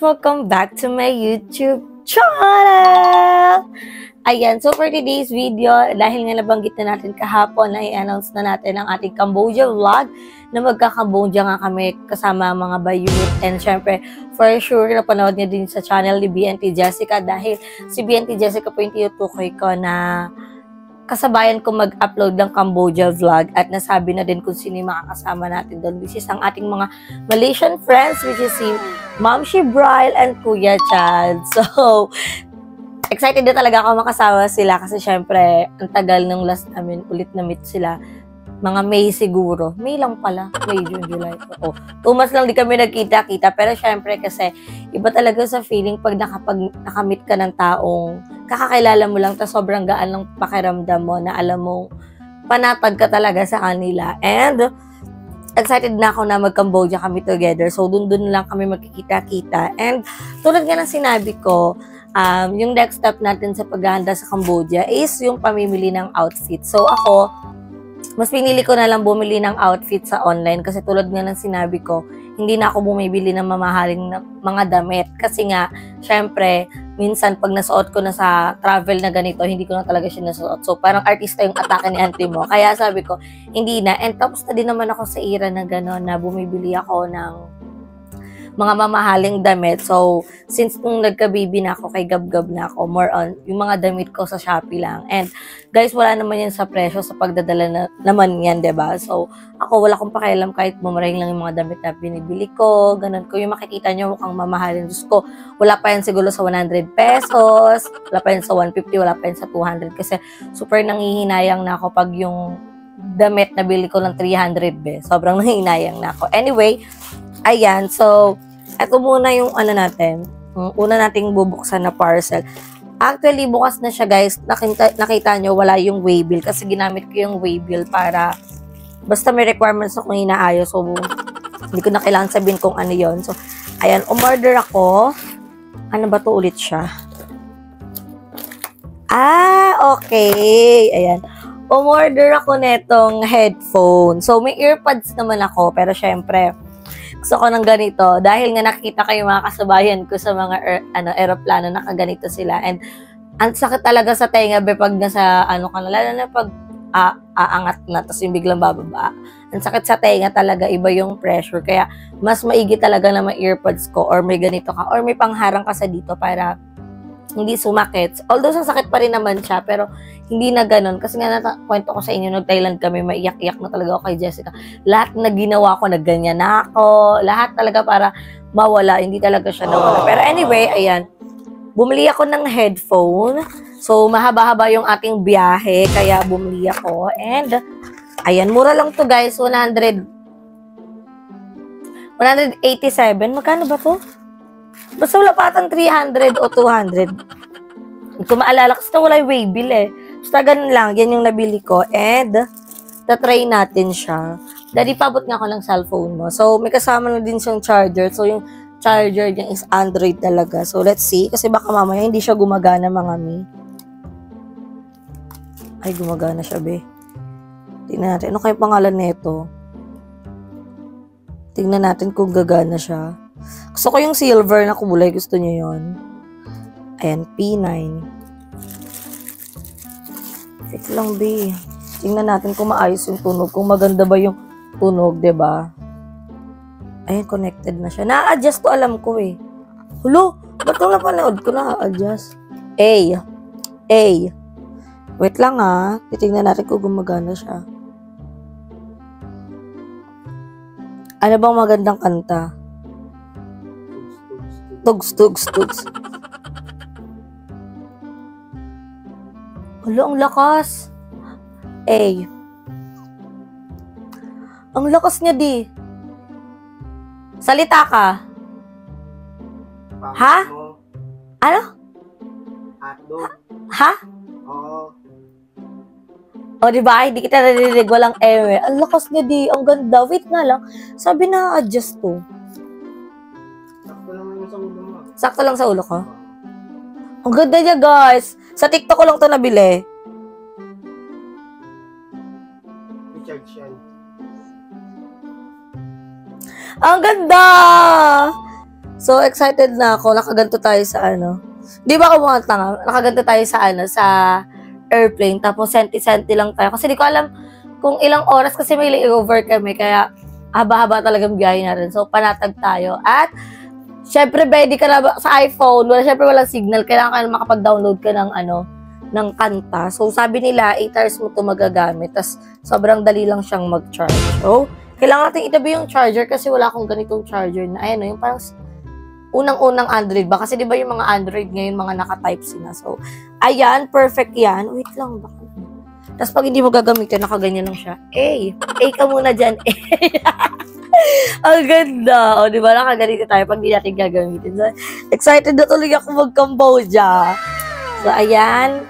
Welcome back to my YouTube channel! Ayan, so for today's video, dahil nga nabanggit na natin kahapon, na i-announce na natin ang ating Cambodia vlog na magka-Cambodia nga kami kasama mga bayunit. And syempre, for sure, napanood niyo din sa channel ni BNT Jessica dahil si BNT Jessica po yung tinutukoy ko na kasabayan ko mag-upload ng Cambodia vlog at nasabi na din kung sino yung makakasama natin doon, which is ang ating mga Malaysian friends, which is si Ma'am Shibrail and Kuya Chad. So, excited na talaga ako makasama sila kasi syempre, ang tagal ng last namin ulit na meet sila. Mga May siguro. May lang pala. May, June, July. Oo. 2 months lang di kami nagkita-kita. Pero syempre kasi, iba talaga sa feeling pag nakamit ka ng taong kakakilala mo lang, tas sobrang gaan ng pakiramdam mo na alam mo, panatag ka talaga sa kanila. And, excited na ako na mag-Cambodia kami together. So, dun lang kami magkikita-kita. And, tulad nga ng sinabi ko, yung next step natin sa paghahanda sa Cambodia is yung pamimili ng outfit. So, ako, mas pinili ko na lang bumili ng outfit sa online kasi tulad nga ng sinabi ko, hindi na ako bumibili ng mamahaling mga damit. Kasi nga, syempre, minsan pag nasuot ko na sa travel na ganito, hindi ko na talaga siya nasuot. So, parang artista yung atake ni auntie mo. Kaya sabi ko, hindi na. And tapos na din naman ako sa era na gano'n na bumibili ako ng mga mamahaling damit. So, since nung nagka-baby na ako, kay Gab-Gab na ako, more on yung mga damit ko sa Shopee lang. And, guys, wala naman yan sa presyo, sa pagdadala na, naman yan, diba? So, ako, wala kong pakialam kahit bumarahin lang yung mga damit na binibili ko, ganun ko. Yung makikita nyo mukhang mamahalin. Diyos ko, wala pa yan siguro sa 100 pesos, wala pa yan sa 150, wala pa yan sa 200. Kasi, super nangihinayang na ako pag yung damit na bili ko ng 300, be. Sobrang nangihinayang na ako. Anyway, ayan, so, ito muna yung ano natin, una nating bubuksan na parcel. Actually, bukas na siya, guys. Nakita nyo, wala yung waybill kasi ginamit ko yung waybill para, basta may requirements akong inaayos, so, hindi ko na kailangan sabihin kung ano yon. So, ayan, umorder ako. Ano ba to ulit siya? Okay. Ayan. Umorder ako netong headphone. So, may earpods naman ako, pero syempre, gusto ko ng ganito dahil nga nakita ko yung mga kasabayan ko sa mga aeroplano, nakaganito sila. And ang sakit talaga sa tenga pag nasa ka na, lalo na pag aangat na tapos yung biglang bababa. Ang sakit sa tenga talaga, iba yung pressure. Kaya mas maigi talaga na may earpods ko or may ganito ka or may pangharang ka sa dito para hindi sumakit. Although sasakit pa rin naman siya, pero hindi na ganun. Kasi nga kwento ko sa inyo, nag-Thailand kami, maiyak-iyak na talaga ako kay Jessica. Lahat na ginawa ko, nagganyan na ako. Lahat talaga para mawala. Hindi talaga siya nawala. Pero anyway, ayan. Bumili ako ng headphone. So, mahaba-haba yung ating biyahe. Kaya bumili ako. And, ayan, mura lang to guys. 187. Magkano ba to? Basta wala patang 300 o 200. Hindi ko maalala kasi wala yung waybill eh. Basta ganun lang. Yan yung nabili ko. And, tatry natin siya. Daddy, pabot nga ako ng cellphone mo. So, may kasama na din siyang charger. So, yung charger niya is Android talaga. So, let's see. Kasi baka mamaya hindi siya gumagana, mga mi. Ay, gumagana siya, be. Tingnan natin. Ano kaya pangalan nito? Tingnan natin kung gagana siya. Gusto ko yung silver na kulay. Gusto niyo yon. Ayan, P9. Fix lang, B. Tingnan natin kung maayos yung tunog. Kung maganda ba yung tunog, diba? Ayan, connected na siya. Na-adjust to, alam ko eh. Hulo, ba't nung napanood ko na-adjust? A. Wait lang ah. Titignan natin kung gumagana siya. Ano bang magandang kanta? Tugs. Hala, ang lakas. Ang lakas niya, di. Salita ka. Ha? Ano? Ha? Oo. O, diba? Hindi kita narinig. Walang eme. Ang lakas niya, di. Ang ganda. Wait nga lang. Sabi na adjust to. Sakto lang sa ulo ko. Ang ganda niya, guys. Sa TikTok ko lang to nabili. Richard Shan. Ang ganda! So, excited na ako. Nakaganto tayo sa ano. Di ba ako mga tanga? Nakaganto tayo sa ano, sa airplane. Tapos, senti-senti lang tayo. Kasi di ko alam kung ilang oras kasi may layover kami. Kaya, haba-haba talagang biyahe natin. So, panatag tayo. At, syempre, ready ka na sa iPhone. Syempre, walang signal. Kailangan ka na makapag-download ka ng ano, ng kanta. So, sabi nila, 8 hours mo ito magagamit. Tapos, sobrang dali lang siyang mag-charge. So, kailangan natin itabi yung charger kasi wala akong ganitong charger na, ayan, yung parang unang-unang Android ba? Kasi di ba yung mga Android ngayon, mga naka-type-C na. So, ayan, perfect yan. Wait lang, baka. Tapos pag hindi mo gagamitin, nakaganyan lang siya. A ka muna dyan, A. Ang ganda. O, di ba, nakaganito tayo pag hindi natin gagamitin. So, excited na tuloy ako mag-Cambodia. So, ayan.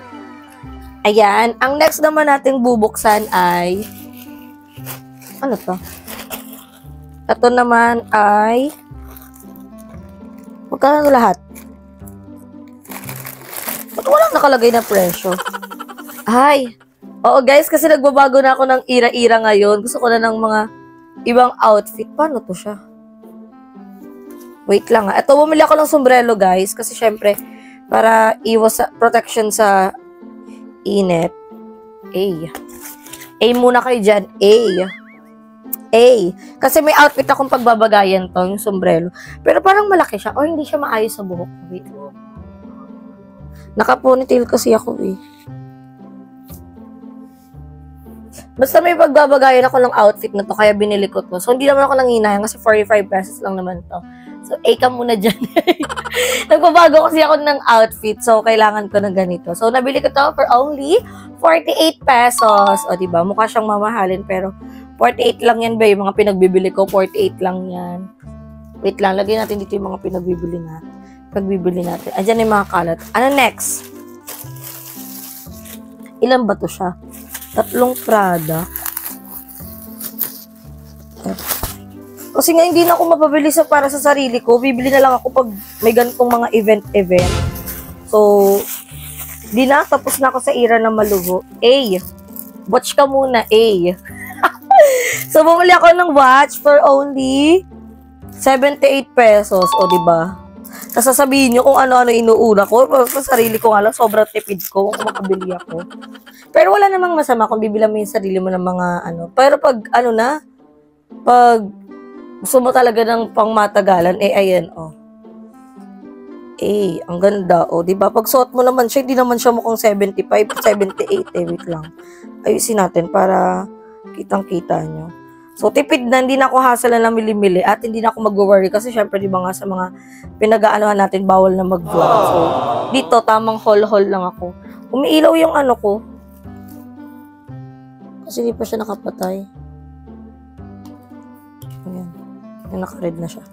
Ayan. Ang next naman nating bubuksan ay, ano to? Ito naman ay, magkano lahat? Ba't walang nakalagay na presyo? Ay, oo guys, kasi nagbabago na ako ng ira-ira ngayon. Gusto ko na ng mga ibang outfit. Paano to siya? Wait lang ha. Ito, bumili ako ng sombrero guys. Kasi syempre, para iwas sa protection sa init. A muna kayo dyan. A. Kasi may outfit akong pagbabagayan to, yung sombrero. Pero parang malaki siya. O hindi siya maayos sa buhok. Wait. Naka-ponytail kasi ako eh. Basta may pagbabagayan ako ng outfit na to, kaya binili ko to. So, hindi naman ako nanginayang kasi 45 pesos lang naman to. So, A ka muna dyan. Nagbabago kasi ako ng outfit, so kailangan ko ng ganito. So, nabili ko to for only 48 pesos. O, diba? Mukha siyang mamahalin, pero 48 lang yan ba? Yung mga pinagbibili ko, 48 lang yan. Wait lang, lagay natin dito yung mga pinagbibili natin. Pagbibili natin. Ayan yung mga kalat. Ano next? Ilan ba to siya? 3 Prada. Kasi nga hindi na ako mapabili para sa sarili ko. Bibili na lang ako pag may ganitong mga event. So, di na. Tapos na ako sa era na maluho. A. Watch ka muna. A. So, bumili ako ng watch for only 78 pesos. O, diba? Tapos sasabihin nyo kung ano-ano inuuna ko. Sa sarili ko nga lang, sobrang tipid ko kung makabili ako. Pero wala namang masama kung bibilang mo yung sarili mo ng mga ano. Pero pag ano na, pag gusto mo talaga ng pangmatagalan, ayan, ang ganda, diba? Pag suot mo naman siya, hindi naman siya mukhang 75, 78, wait lang. Ayusin natin para kitang-kita nyo. So, tipid na, hindi na ako hassle na mili-mili at hindi na ako mag-worry kasi syempre, di ba nga sa mga pinag-aanohan natin, bawal na mag-vlog. So, dito, tamang haul-haul lang ako. Umiilaw yung ano ko. Kasi hindi pa siya nakapatay. Ayan. Naka-red na siya.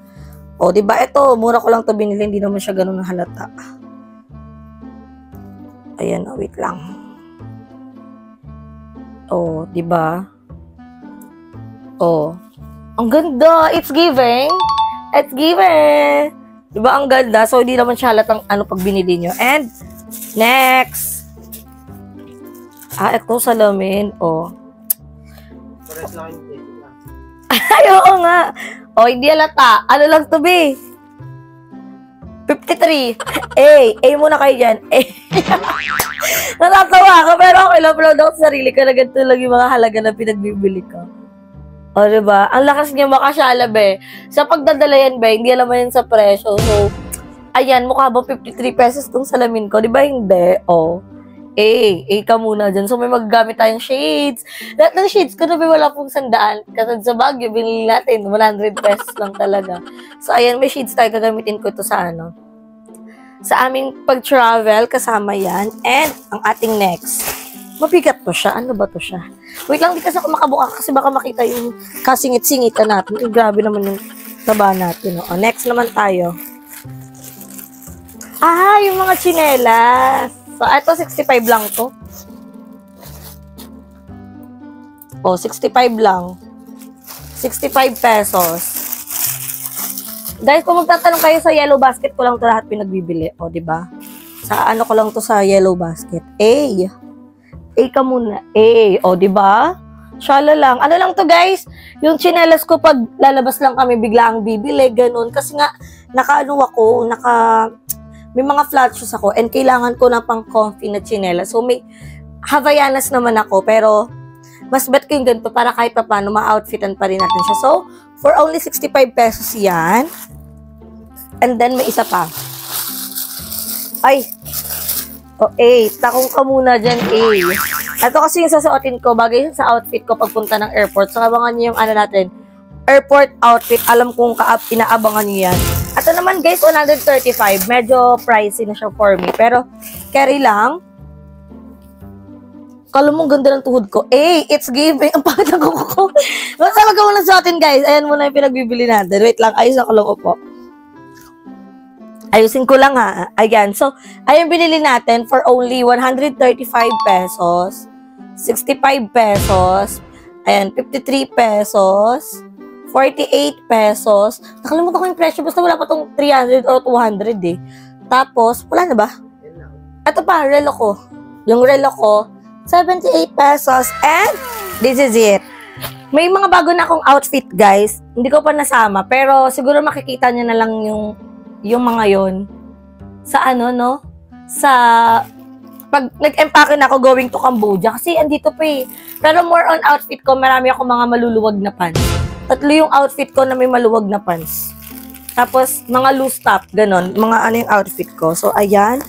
O, di ba? Ito, mura ko lang to binili. Hindi naman siya ganun halata. Ayan, wait lang. O, di ba? Oh. Ang ganda. It's giving. It's giving. Diba ang ganda? So, hindi naman siya halatang ano pag binili nyo. And, next. Ito salamin. Oh. Pares lang yung date lang. Ay, oo nga. Oh, hindi halata. Ano lang to, be? 53. A muna kayo dyan. A. Natatawa ka, pero okay lang. Proud ako sa sarili ko na ganito lang yung mga halaga na pinagbibili ko. O, diba? Ang lakas niya makasyalab eh. Sa pagdadala yan ba, hindi alam mo yan sa presyo. So, ayan, mukha ba 53 pesos tong salamin ko? Diba hindi? O. A ka muna dyan. So, may magagamit tayong shades. Lahat ng shades ko na wala pong 100. Kasi sa Baguio, binili natin. 100 pesos lang talaga. So, ayan, may shades tayo. Gagamitin ko ito sa ano. Sa aming pag-travel, kasama yan. And, ang ating next. Mabigat to siya. Ano ba to siya? Wait lang, di kasi ako makabuka kasi baka makita yung kasingit-singitan natin. Grabe naman yung taba natin. O, next naman tayo. Yung mga tsinelas. So, ito 65 lang to. O, 65 lang. 65 pesos. Guys, kung magtatanong kayo sa Yellow Basket, ko lang to lahat pinagbibili. O, diba? Sa ano ko lang to sa Yellow Basket. A ka muna. O, diba? Shala lang. Ano lang to, guys? Yung tsinelas ko, pag lalabas lang kami, bigla ang bibili, ganun. Kasi nga, may mga flat shoes ako and kailangan ko na pang comfy na tsinelas. So, may Havaianas naman ako, pero mas bet ko yung ganito para kahit pa paano ma-outfitan pa rin natin siya. So, for only 65 pesos yan. And then, may isa pa. Ay! O, takong ka muna dyan, Ito kasi yung sasuotin ko, bagay sa outfit ko pagpunta ng airport. So, abangan nyo yung natin, airport outfit. Alam kong inaabangan nyo yan. Ito naman, guys, 135. Medyo pricey na siya for me. Pero, carry lang. Kala mo ganda ng tuhod ko. It's giving. Ang pangit ng kuko ko. Basta wag ka muna suotin, guys. Ayan muna yung pinagbibili natin. Wait lang, ayos ako lang po. Ayusin ko lang ha. Ayan. So, ayun binili natin for only 135 pesos, 65 pesos, ayan, 53 pesos, 48 pesos. Nakalimutan ko yung presyo. Basta wala pa tong 300 or 200 Tapos, wala na ba? Ito pa, relo ko. Yung relo ko, 78 pesos. And, this is it. May mga bago na akong outfit, guys. Hindi ko pa nasama. Pero, siguro makikita nyo na lang yung mga yon sa sa pag nag-empake na ako going to Cambodia kasi andito pa pero more on outfit ko, marami ako mga maluluwag na pants. 3 yung outfit ko na may maluwag na pants, tapos mga loose top, ganon, mga yung outfit ko. So ayan,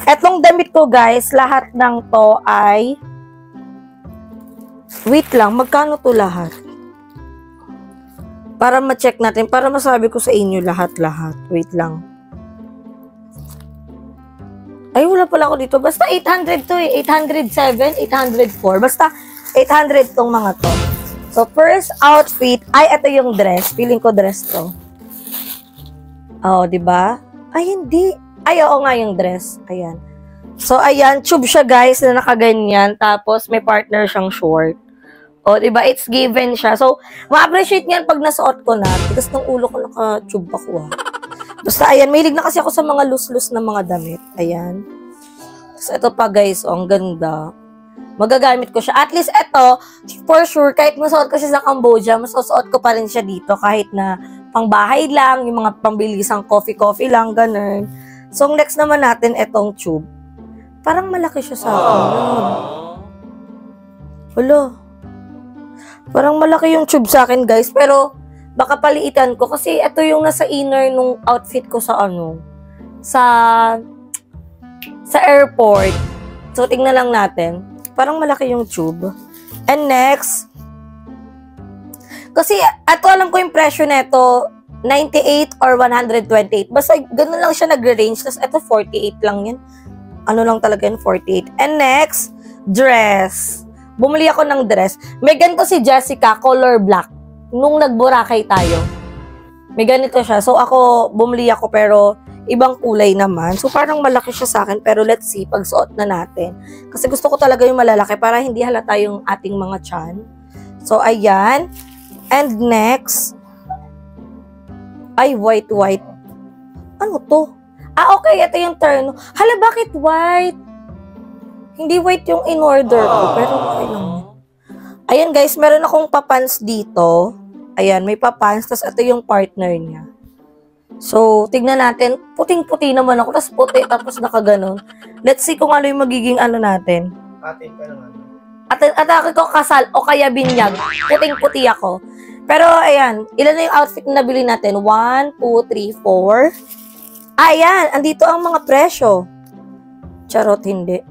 etong damit ko, guys, lahat ng to ay, wait lang, magkano to lahat? Para ma-check natin, para masabi ko sa inyo lahat-lahat. Wait lang. Ay, wala pala ako dito. Basta 800 to 807, 804. Basta 800 tong mga to. So, first outfit, ito yung dress. Feeling ko dress to. Oh, diba? Ay, hindi. Ay, oo nga yung dress. Ayan. So, ayan. Tube siya, guys, na nakaganyan. Tapos, may partner siyang short. O, diba? It's given siya. So, ma-appreciate niyan pag nasuot ko na. Because ng ulo ko naka-tube ako, Basta, ayan. Mahilig na kasi ako sa mga loose-loose na mga damit. Ayan. So, ito pa, guys. Ang ganda. Magagamit ko siya. At least, ito, for sure, kahit masuot ko siya sa Cambodia, masusuot ko pa rin siya dito. Kahit na pangbahay lang, yung mga pambilisang coffee-coffee lang, ganun. So, next naman natin, itong tube. Parang malaki siya sa akin. Hello. Parang malaki yung tube sa akin, guys. Pero, baka paliitan ko. Kasi, ito yung nasa inner nung outfit ko sa sa airport. So, tingnan lang natin. Parang malaki yung tube. And next, kasi, ito alam ko yung presyo neto, 98 or 128. Basta, ganun lang siya nagre-range. Tapos, ito, 48 lang yan. Ano lang talaga yun, 48. And next, dress. Bumili ako ng dress. May ganito si Jessica, color black. Nung nag-Boracay tayo. May ganito siya. So, bumili ako pero ibang kulay naman. So, parang malaki siya sa akin. Pero let's see, pag suot na natin. Kasi gusto ko talaga yung malalaki para hindi halata yung ating mga tiyan. So, ayan. And next, ay, white. Ano to? Okay, ito yung turn. Hala, bakit white? Hindi white yung in-order ko, pero okay lang. Ayan, guys, meron akong papans dito. Ayan, may papans, tapos ito yung partner niya. So, tignan natin. Puting-puti naman ako, tapos puti, tapos nakaganon. Let's see kung ano yung magiging natin. Atin ka naman. Atake ko kasal o kaya binyag. Puting-puti ako. Pero, ayan, ilan na yung outfit na nabili natin? 1, 2, 3, 4. Ayan, andito ang mga presyo. Charot, hindi.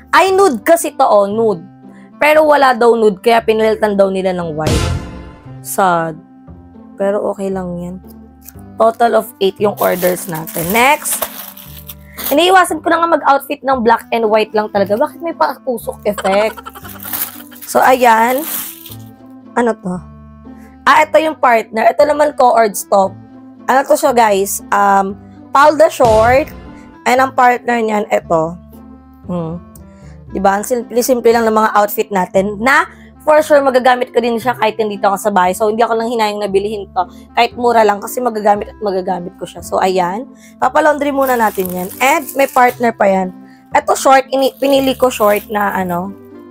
Ay, nude kasi to, nude. Pero wala daw nude, kaya pinalitan daw nila ng white. Sad. Pero okay lang yan. Total of 8 yung orders natin. Next. Iniiwasan ko na nga mag-outfit ng black and white lang talaga. Bakit may pa-usok effect? So, ayan. Ano to? Ito yung partner. Ito naman co-ords top. Ano to siya, guys? Palda short. And ang partner niyan, ito. Diba? Ang simple-simple lang ng mga outfit natin na for sure magagamit ko din siya kahit nandito ako sa bahay. So, hindi ako nang hinayang nabilihin to. Kahit mura lang kasi magagamit ko siya. So, ayan. Papalaundry muna natin yan. And may partner pa yan. Ito short. Pinili ko short na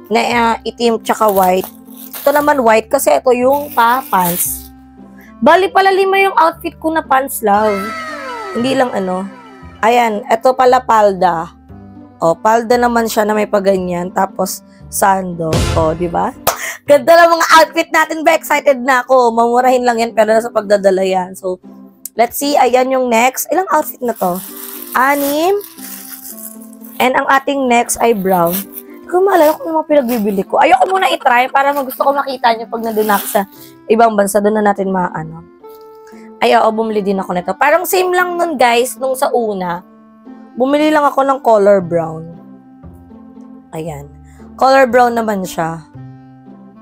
na itim tsaka white. Ito naman white kasi ito yung pa-pants. Bali pala 5 yung outfit ko na pants, love. Hindi lang ano. Ayan, eto pala palda. O, palda naman siya na may paganyan. Tapos, sando. O, di ba? Ganda lang mga outfit natin ba? Excited na ako. Mamurahin lang yan pero nasa pagdadala yan. So, let's see. Ayan yung next. Ilang outfit na to? 6. And ang ating next ay brown. Hindi ko maalala kung mga pinagbibili ko. Ayoko muna itry para gusto ko makita nyo pag nandun ako sa ibang bansa. Doon na natin maano. Ay, oo, bumili din ako nito. Parang same lang nun, guys, nung sa una. Bumili lang ako ng color brown. Ayan. Color brown naman siya.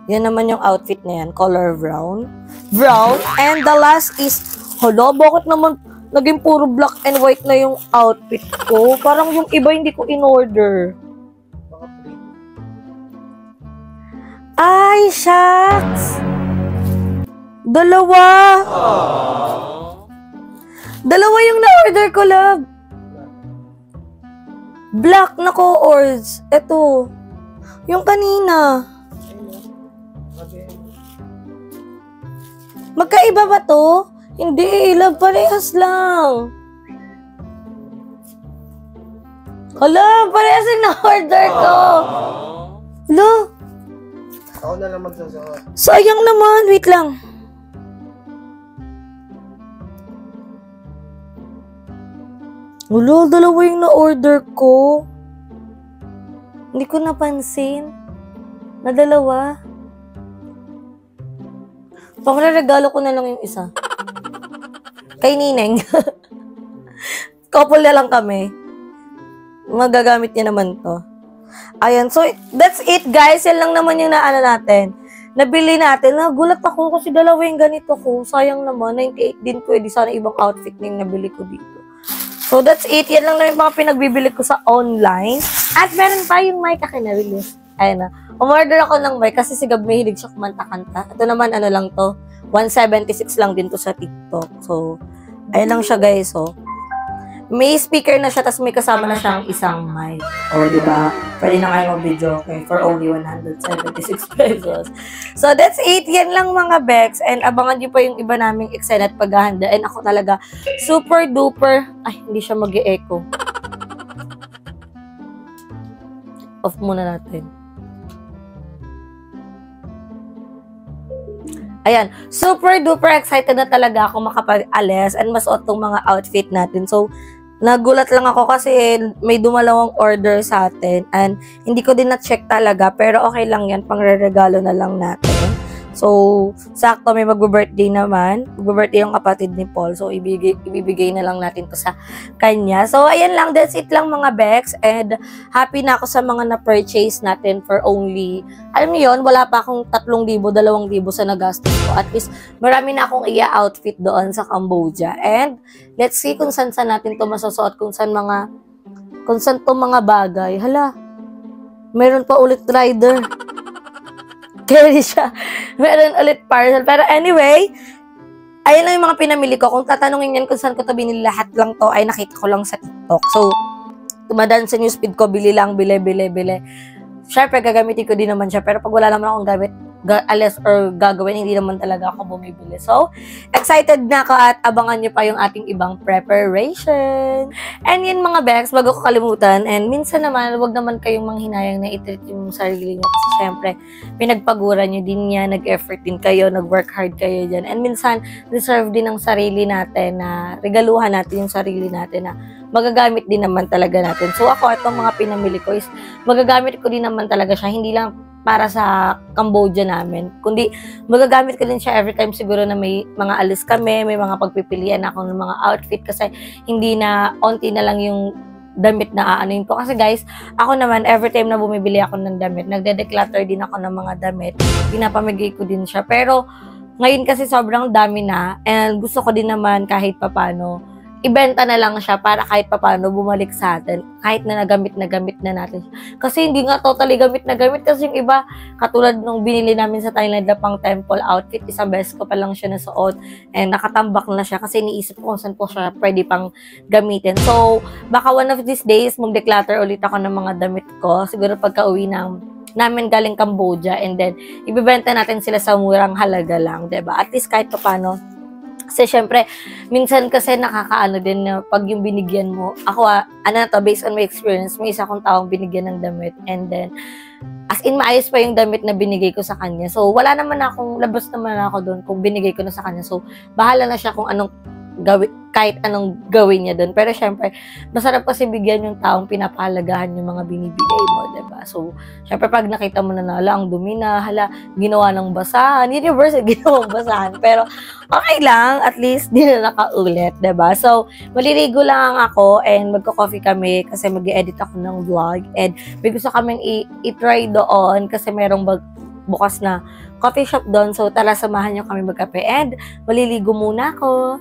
Yan naman yung outfit na yan. Color brown. Brown. And the last is, hala, bakit naman naging puro black and white na yung outfit ko? Parang yung iba hindi ko in-order. Ay, shucks! Dalawa! Dalawa yung na-order ko, love. Black na co-ors. Ito. Yung kanina. Magkaiba ba to? Hindi, love, parehas lang. Hala, parehas yung na-order ko. Hala. Ako na lang magsasaka. Sayang naman, wait lang. Hala, dalawa yung na-order ko. Hindi ko napansin. Na dalawa. Pangregalo ko na lang yung isa. Kay Nineng. Couple na lang kami. Magagamit niya naman to. Ayan, so that's it guys. Yan lang naman yung naano natin. Nabili natin. Nagulat ako kasi dalawa yung ganito ko. Sayang naman. 98 din pwede sana ibang outfit na yung nabili ko dito. So that's it. Yan lang yung mga pinagbibili ko sa online. At meron pa yung mic akin na release. Ayan na. Umorder ako ng mic kasi si Gab may hilig siya kumanta-kanta. Ito naman ano lang to. 176 lang din to sa TikTok. So, ayan lang siya guys. So, may speaker na siya, tapos may kasama na siyang isang mic. O, diba? Pwede na kayo mag-video, okay? For only 176 pesos. So, that's it. Yan lang mga Bex. And abangan nyo pa yung iba naming excited paghahanda. And ako talaga, super duper. Ay, hindi siya mag-e-echo. Off muna natin. Ayan, super duper excited na talaga ako makapag-alis and masuot tong mga outfit natin. So, nagulat lang ako kasi may dumalawang order sa atin and hindi ko din na-check talaga pero okay lang yan, pangre-regalo na lang natin. So, sakto may magbe-birthday naman. Magbe-birthday yung kapatid ni Paul. So, ibibigay na lang natin to sa kanya. So, ayan lang. That's it lang mga Bex. And happy na ako sa mga na-purchase natin for only, alam niyo yun, wala pa akong 3,000, 2,000 sa nagastos ko. At least, marami na akong outfit doon sa Cambodia. And, let's see kung saan natin to masusuot, kung saan to mga bagay. Hala, meron pa ulit rider. Carry siya. Meron ulit parcel. Pero anyway, ayun lang yung mga pinamili ko. Kung tatanungin yan kung saan ko ito binili, lahat lang to ay nakita ko lang sa TikTok. So, tumadaan sa newsfeed ko, bili lang, bili. Siyempre, gagamitin ko din naman siya. Pero pag wala naman akong gamit, alis or gagawin, hindi naman talaga ako bumibili. So, excited na ako at abangan nyo pa yung ating ibang preparation. And yun mga Bex, bago ko kalimutan, and minsan naman, wag naman kayong manghinayang na i-treat yung sarili nyo. Kasi syempre, pinagpaguran nyo din yan, nag-effort din kayo, nag-work hard kayo dyan. And minsan, deserve din ng sarili natin na regaluhan natin yung sarili natin na magagamit din naman talaga natin. So ako, itong mga pinamili ko is magagamit ko din naman talaga siya. Hindi lang para sa Cambodia namin, kundi magagamit ko din siya every time siguro na may mga alis kami, may mga pagpipilian ako ng mga outfit kasi hindi na onti na lang yung damit na aanuin ko. Kasi guys, ako naman, every time na bumibili ako ng damit, nagde-declutter din ako ng mga damit, pinapamigay ko din siya. Pero ngayon kasi sobrang dami na and gusto ko din naman kahit papano ibenta na lang siya para kahit papano bumalik sa atin. Kahit na nagamit na natin. Kasi hindi nga totally gamit na gamit. Kasi yung iba, katulad nung binili namin sa Thailand na pang temple outfit, isang beses ko pa lang siya nasuot. And nakatambak na siya kasi iniisip ko kung saan po siya pwede pang gamitin. So, baka one of these days, mag-declutter ulit ako ng mga damit ko. Siguro pagka-uwi namin galing Cambodia. And then, ibibenta natin sila sa murang halaga lang. Diba? At least kahit papano, Kasi syempre, minsan kasi nakakaano din na pag yung binigyan mo, ako based on my experience, may isa kong taong binigyan ng damit and then, as in maayos pa yung damit na binigay ko sa kanya. So, wala naman akong, labas naman ako doon kung binigay ko na sa kanya. So, bahala na siya kung anong kahit anong gawin niya doon. Pero syempre, masarap kasi bigyan yung taong pinapahalagahan yung mga binibigay mo, diba? So, syempre pag nakita mo na ang dumi na, ginawa ng basahan, universal ginawang basahan. Pero, okay lang, at least di na nakaulit, diba? So, maliligo lang ako and magko-coffee kami kasi mag-edit ako ng vlog. And may gusto kaming i-try doon kasi merong bukas na coffee shop doon. So, tara, samahan niyo kami magkape and maliligo muna ako.